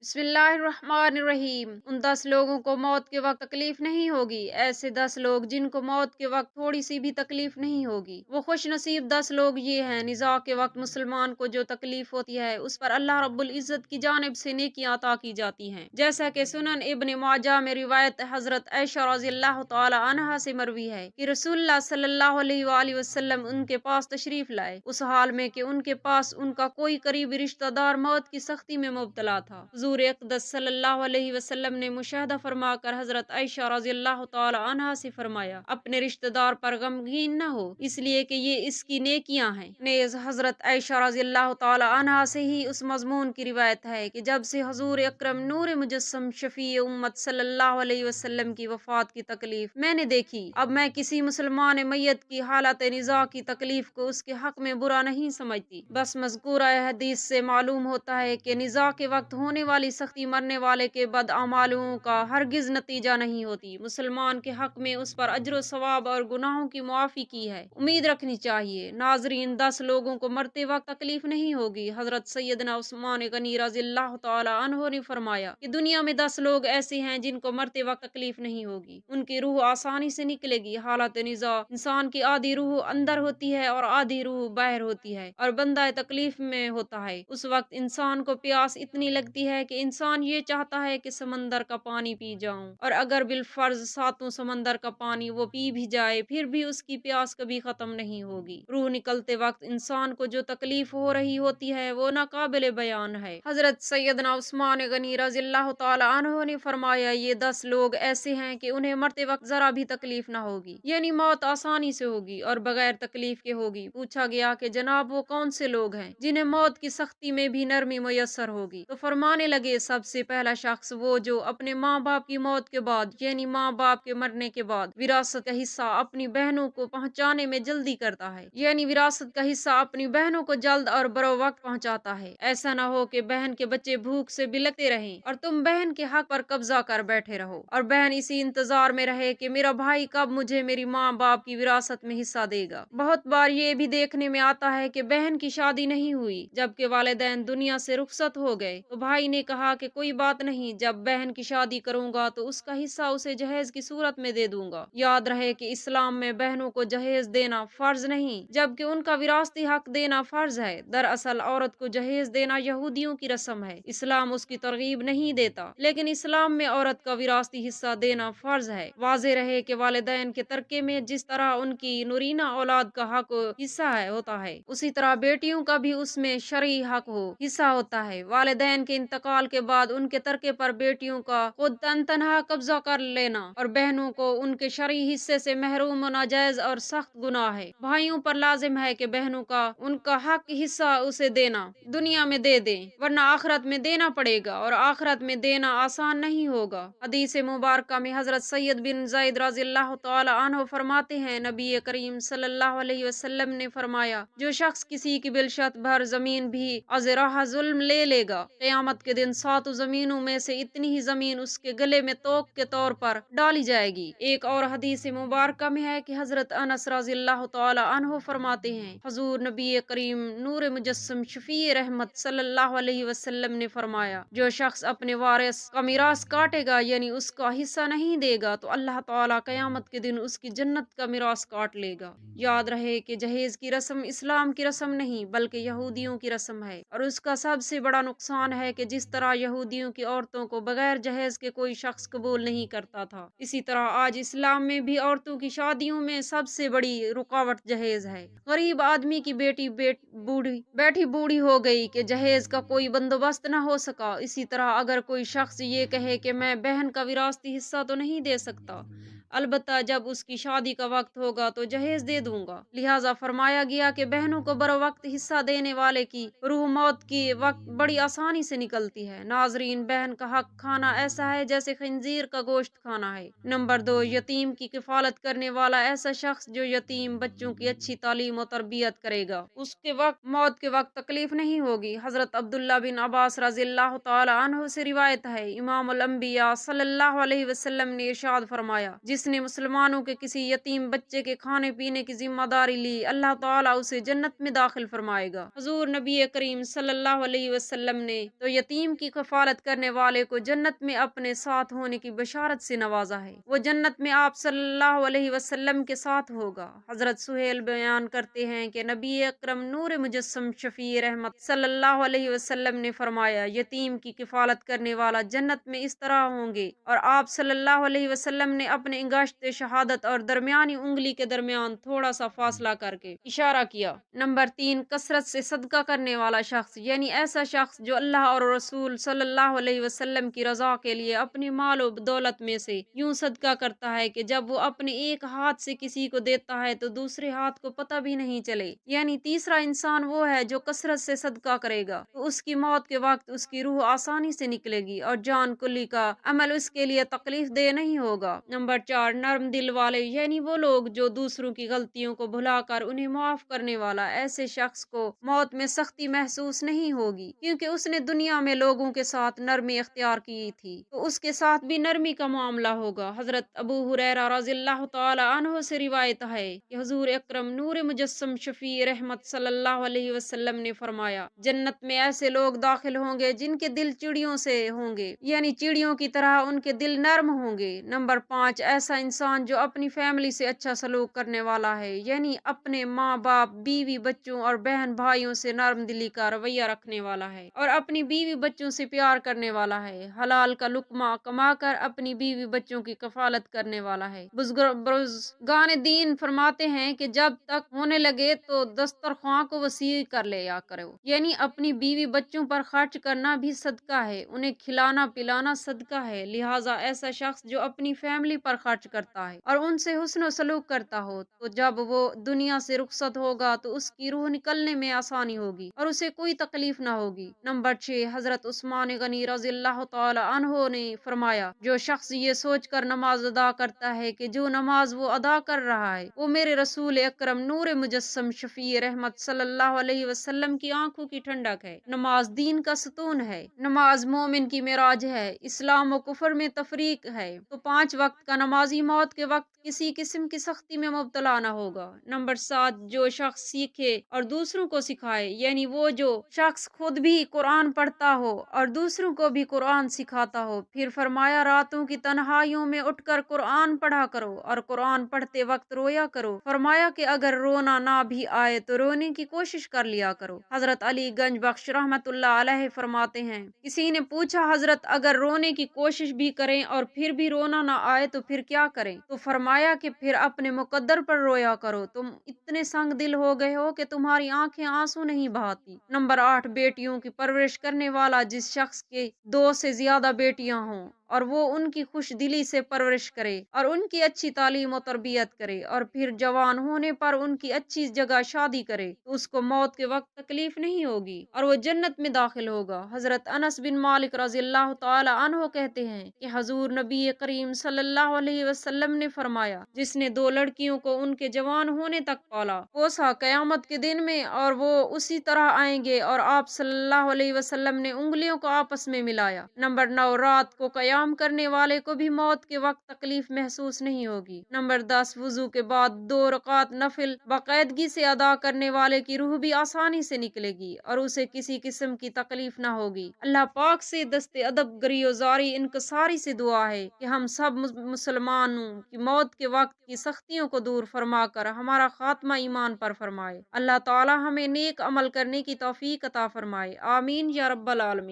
بسم اللہ الرحمن الرحیم۔ ان 10 لوگوں کو موت کے وقت تکلیف نہیں ہوگی، ایسے 10 لوگ جن کو موت کے وقت تھوڑی سی بھی تکلیف نہیں ہوگی۔ وہ خوش نصیب 10 لوگ یہ ہیں، نزاع کے وقت مسلمان کو جو تکلیف ہوتی ہے اس پر اللہ رب العزت کی جانب سے نیکیاں عطا کی جاتی ہیں، جیسا کہ سنن ابن ماجہ میں روایت حضرت عائشہ رضی اللہ تعالی عنہا سے مروی ہے کہ رسول اللہ صلی اللہ علیہ وآلہ وسلم ان کے پاس تشریف لائے، اس حال میں کہ ان کے پاس ان کا کوئی قریبی رشتہ دار موت کی سختی میں مبتلا تھا۔ حضور اقدس صلی اللہ علیہ وسلم نے مشاہدہ فرما کر حضرت عائشہ رضی اللہ تعالی عنہا سے فرمایا، اپنے رشتہ دار پر غمگین نہ ہو، اس لیے کہ یہ اس کی نیکیاں ہیں۔ نیز حضرت عائشہ رضی اللہ تعالی عنہا سے ہی اس مضمون کی روایت ہے کہ جب سے حضور اکرم نور مجسم شفیع امت صلی اللہ علیہ وسلم کی وفات کی تکلیف میں نے دیکھی، اب میں کسی مسلمان میت کی حالت نزاع کی تکلیف کو اس کے حق میں برا نہیں سمجھتی۔ بس مذکورہ حدیث سے معلوم ہوتا ہے کہ نزاع کے وقت ہونے والی سختی مرنے والے کے بد اعمالوں کا ہرگز نتیجہ نہیں ہوتی، مسلمان کے حق میں اس پر اجر و ثواب اور گناہوں کی معافی کی ہے امید رکھنی چاہیے۔ ناظرین، 10 لوگوں کو مرتے وقت تکلیف نہیں ہوگی۔ حضرت سیدنا عثمان غنی رضی اللہ تعالی عنہ نے فرمایا کہ دنیا میں 10 لوگ ایسے ہیں جن کو مرتے وقت تکلیف نہیں ہوگی، ان کی روح آسانی سے نکلے گی۔ حالت نزاع انسان کی آدھی روح اندر ہوتی ہے اور آدھی روح باہر ہوتی ہے اور بندہ تکلیف میں ہوتا ہے، اس وقت انسان کو پیاس اتنی لگتی ہے کہ انسان یہ چاہتا ہے کہ سمندر کا پانی پی جاؤں، اور اگر بالفرض ساتوں سمندر کا پانی وہ پی بھی جائے پھر بھی اس کی پیاس کبھی ختم نہیں ہوگی۔ روح نکلتے وقت انسان کو جو تکلیف ہو رہی ہوتی ہے وہ ناقابل بیان ہے۔ حضرت سیدنا عثمان غنی رضی اللہ تعالی عنہ نے فرمایا، یہ 10 لوگ ایسے ہیں کہ انہیں مرتے وقت ذرا بھی تکلیف نہ ہوگی، یعنی موت آسانی سے ہوگی اور بغیر تکلیف کے ہوگی۔ پوچھا گیا کہ جناب وہ کون سے لوگ ہیں جنہیں موت کی سختی میں بھی نرمی میسر ہوگی؟ تو فرمانے لگے، سب سے پہلا شخص وہ جو اپنے ماں باپ کی موت کے بعد، یعنی ماں باپ کے مرنے کے بعد، وراثت کا حصہ اپنی بہنوں کو پہنچانے میں جلدی کرتا ہے، یعنی وراثت کا حصہ اپنی بہنوں کو جلد اور برو وقت پہنچاتا ہے۔ ایسا نہ ہو کہ بہن کے بچے بھوک سے بلکتے رہیں اور تم بہن کے حق پر قبضہ کر بیٹھے رہو، اور بہن اسی انتظار میں رہے کہ میرا بھائی کب مجھے میری ماں باپ کی وراثت میں حصہ دے گا۔ بہت بار یہ بھی دیکھنے میں آتا ہے کہ بہن کی شادی نہیں ہوئی، جبکہ والدین دنیا سے رخصت ہو گئے تو بھائی نے کہا کہ کوئی بات نہیں، جب بہن کی شادی کروں گا تو اس کا حصہ اسے جہیز کی صورت میں دے دوں گا۔ یاد رہے کہ اسلام میں بہنوں کو جہیز دینا فرض نہیں، جبکہ ان کا وراثتی حق دینا فرض ہے۔ دراصل عورت کو جہیز دینا یہودیوں کی رسم ہے، اسلام اس کی ترغیب نہیں دیتا، لیکن اسلام میں عورت کا وراثتی حصہ دینا فرض ہے۔ واضح رہے کہ والدین کے ترکے میں جس طرح ان کی نورینہ اولاد کا حق حصہ ہوتا ہے، اسی طرح بیٹیوں کا بھی اس میں شرعی حق حصہ ہوتا ہے۔ والدین کے انتقال کے بعد ان کے ترکے پر بیٹیوں کا خود تنہا قبضہ کر لینا اور بہنوں کو ان کے شرعی حصے سے محروم ہونا جائز اور سخت گناہ ہے۔ بھائیوں پر لازم ہے کہ بہنوں کا ان کا حق حصہ اسے دینا دنیا میں دے دیں، ورنہ آخرت میں دینا پڑے گا، اور آخرت میں دینا آسان نہیں ہوگا۔ حدیث مبارکہ میں حضرت سید بن زید رضی اللہ تعالی عنہ فرماتے ہیں، نبی کریم صلی اللہ علیہ وسلم نے فرمایا، جو شخص کسی کی بالشت بھر زمین بھی از راہ ظلم لے لے گا، قیامت کے دن 7 زمینوں میں سے اتنی ہی زمین اس کے گلے میں توق کے طور پر ڈالی جائے گی۔ ایک اور حدیث مبارکہ میں ہے کہ حضرت انس رضی اللہ تعالی عنہ فرماتے ہیں، حضور نبی کریم نور مجسم شفیع رحمت صلی اللہ علیہ وسلم نے فرمایا، جو شخص اپنے وارث کا میراث کاٹے گا، یعنی اس کا حصہ نہیں دے گا، تو اللہ تعالی قیامت کے دن اس کی جنت کا میراث کاٹ لے گا۔ یاد رہے کہ جہیز کی رسم اسلام کی رسم نہیں بلکہ یہودیوں کی رسم ہے، اور اس کا سب سے بڑا نقصان ہے کہ جس طرح یہودیوں کی عورتوں کو بغیر جہیز کے کوئی شخص قبول نہیں کرتا تھا، اسی طرح آج اسلام میں بھی عورتوں کی شادیوں میں سب سے بڑی رکاوٹ جہیز ہے۔ غریب آدمی کی بیٹی بوڑھی ہو گئی کہ جہیز کا کوئی بندوبست نہ ہو سکا، اسی طرح اگر کوئی شخص یہ کہے کہ میں بہن کا وراثتی حصہ تو نہیں دے سکتا، البتہ جب اس کی شادی کا وقت ہوگا تو جہیز دے دوں گا۔ لہٰذا فرمایا گیا کہ بہنوں کو بر وقت حصہ دینے والے کی روح موت کی وقت بڑی آسانی سے نکلتی ہے۔ ناظرین، بہن کا حق کھانا ایسا ہے جیسے خنزیر کا گوشت کھانا ہے۔ نمبر 2، یتیم کی کفالت کرنے والا ایسا شخص جو یتیم بچوں کی اچھی تعلیم و تربیت کرے گا، اس کے وقت موت کے وقت تکلیف نہیں ہوگی۔ حضرت عبداللہ بن عباس رضی اللہ تعالی عنہ سے روایت ہے، امام الانبیاء صلی اللہ علیہ وسلم نے ارشاد فرمایا، جس جس نے مسلمانوں کے کسی یتیم بچے کے کھانے پینے کی ذمہ داری لی، اللہ تعالیٰ اسے جنت میں داخل فرمائے گا۔ حضور نبی کریم صلی اللہ علیہ وسلم نے تو یتیم کی کفالت کرنے والے کو جنت میں اپنے ساتھ ہونے کی بشارت سے نوازا ہے، وہ جنت میں آپ صلی اللہ علیہ وسلم کے ساتھ ہوگا۔ حضرت سہیل بیان کرتے ہیں کہ نبی اکرم نور مجسم شفیع رحمت صلی اللہ علیہ وسلم نے فرمایا، یتیم کی کفالت کرنے والا جنت میں اس طرح ہوں گے، اور آپ صلی اللہ علیہ وسلم نے اپنے انگشت شہادت اور درمیانی انگلی کے درمیان تھوڑا سا فاصلہ کر کے اشارہ کیا۔ نمبر 3، کثرت سے صدقہ کرنے والا شخص، یعنی ایسا شخص جو اللہ اور رسول صلی اللہ علیہ وسلم کی رضا کے لیے اپنی مال و دولت میں سے یوں صدقہ کرتا ہے کہ جب وہ اپنے ایک ہاتھ سے کسی کو دیتا ہے تو دوسرے ہاتھ کو پتہ بھی نہیں چلے، یعنی تیسرا انسان وہ ہے جو کثرت سے صدقہ کرے گا تو اس کی موت کے وقت اس کی روح آسانی سے نکلے گی اور جان کلی کا عمل اس کے لیے تکلیف دہ نہیں ہوگا۔ نمبر 4، نرم دل والے، یعنی وہ لوگ جو دوسروں کی غلطیوں کو بھلا کر انہیں معاف کرنے والا، ایسے شخص کو موت میں سختی محسوس نہیں ہوگی کیونکہ اس نے دنیا میں لوگوں کے ساتھ نرمی اختیار کی تھی تو اس کے ساتھ بھی نرمی کا معاملہ ہوگا۔ حضرت ابو ہریرہ رضی اللہ تعالی عنہ سے روایت ہے کہ حضور اکرم نور مجسم شفیع رحمت صلی اللہ علیہ وسلم نے فرمایا، جنت میں ایسے لوگ داخل ہوں گے جن کے دل چڑیوں سے ہوں گے، یعنی چڑیوں کی طرح ان کے دل نرم ہوں گے۔ نمبر 5، ایسا انسان جو اپنی فیملی سے اچھا سلوک کرنے والا ہے، یعنی اپنے ماں باپ، بیوی، بچوں اور بہن بھائیوں سے نرم دلی کا رویہ رکھنے والا ہے اور اپنی بیوی بچوں سے پیار کرنے والا ہے، حلال کا لقمہ کما کر اپنی بیوی بچوں کی کفالت کرنے والا ہے۔ بزرگان دین فرماتے ہیں کہ جب تک ہونے لگے تو دسترخواں کو وسیع کر لیا کرو، یعنی اپنی بیوی بچوں پر خرچ کرنا بھی صدقہ ہے، انہیں کھلانا پلانا صدقہ ہے، لہٰذا ایسا شخص جو اپنی فیملی پر خرچ کرتا ہے اور ان سے حسن و سلوک کرتا ہو تو جب وہ دنیا سے رخصت ہوگا تو اس کی روح نکلنے میں آسانی ہوگی اور اسے کوئی تکلیف نہ ہوگی۔ نمبر 6، حضرت عثمان غنی رضی اللہ تعالی عنہ نے فرمایا، جو شخص یہ سوچ کر نماز ادا کرتا ہے کہ جو نماز وہ ادا کر رہا ہے وہ میرے رسول اکرم نور مجسم شفیع رحمت صلی اللہ علیہ وسلم کی آنکھوں کی ٹھنڈک ہے، نماز دین کا ستون ہے، نماز مومن کی معراج ہے، اسلام و کفر میں تفریق ہے، تو 5 وقت کا نمازی موت کے وقت کسی قسم کی سختی میں مبتلا نہ ہوگا۔ نمبر 7، جو شخص سیکھے اور دوسروں کو سکھائے، یعنی وہ جو شخص خود بھی قرآن پڑھتا ہو اور دوسروں کو بھی قرآن سکھاتا ہو، پھر فرمایا راتوں کی تنہائیوں میں اٹھ کر قرآن پڑھا کرو اور قرآن پڑھتے وقت رویا کرو، فرمایا کہ اگر رونا نہ بھی آئے تو رونے کی کوشش کر لیا کرو۔ حضرت علی گنج بخش رحمت اللہ علیہ فرماتے ہیں، کسی نے پوچھا حضرت اگر رونے کی کوشش بھی کریں اور پھر بھی رونا نہ آئے تو پھر کیا کریں؟ تو فرمایا کہ پھر اپنے مقدر پر رویا کرو، تم اتنے سنگ دل ہو گئے ہو کہ تمہاری آنکھیں آنسو نہیں بہاتی۔ نمبر 8، بیٹیوں کی پرورش کرنے والا، جس شخص کے 2 سے زیادہ بیٹیاں ہوں اور وہ ان کی خوش دلی سے پرورش کرے اور ان کی اچھی تعلیم و تربیت کرے اور پھر جوان ہونے پر ان کی اچھی جگہ شادی کرے تو اس کو موت کے وقت تکلیف نہیں ہوگی اور وہ جنت میں داخل ہوگا۔ حضرت انس بن مالک رضی اللہ تعالی عنہ کہتے ہیں کہ حضور نبی کریم صلی اللہ علیہ وسلم نے فرمایا، جس نے 2 لڑکیوں کو ان کے جوان ہونے تک پالا پوسا، قیامت کے دن میں اور وہ اسی طرح آئیں گے، اور آپ صلی اللہ علیہ وسلم نے انگلیوں کو آپس میں ملایا۔ نمبر 9، رات کو قیام کرنے والے کو بھی موت کے وقت تکلیف محسوس نہیں ہوگی۔ نمبر 10، وضو کے بعد 2 رکعت نفل باقاعدگی سے ادا کرنے والے کی روح بھی آسانی سے نکلے گی اور اسے کسی قسم کی تکلیف نہ ہوگی۔ اللہ پاک سے دست ادب گریزاری انکساری سے دعا ہے کہ ہم سب مسلمانوں کی موت کے وقت کی سختیوں کو دور فرما کر ہمارا خاتمہ ایمان پر فرمائے۔ اللہ تعالی ہمیں نیک عمل کرنے کی توفیق عطا فرمائے، آمین یا رب العالمین۔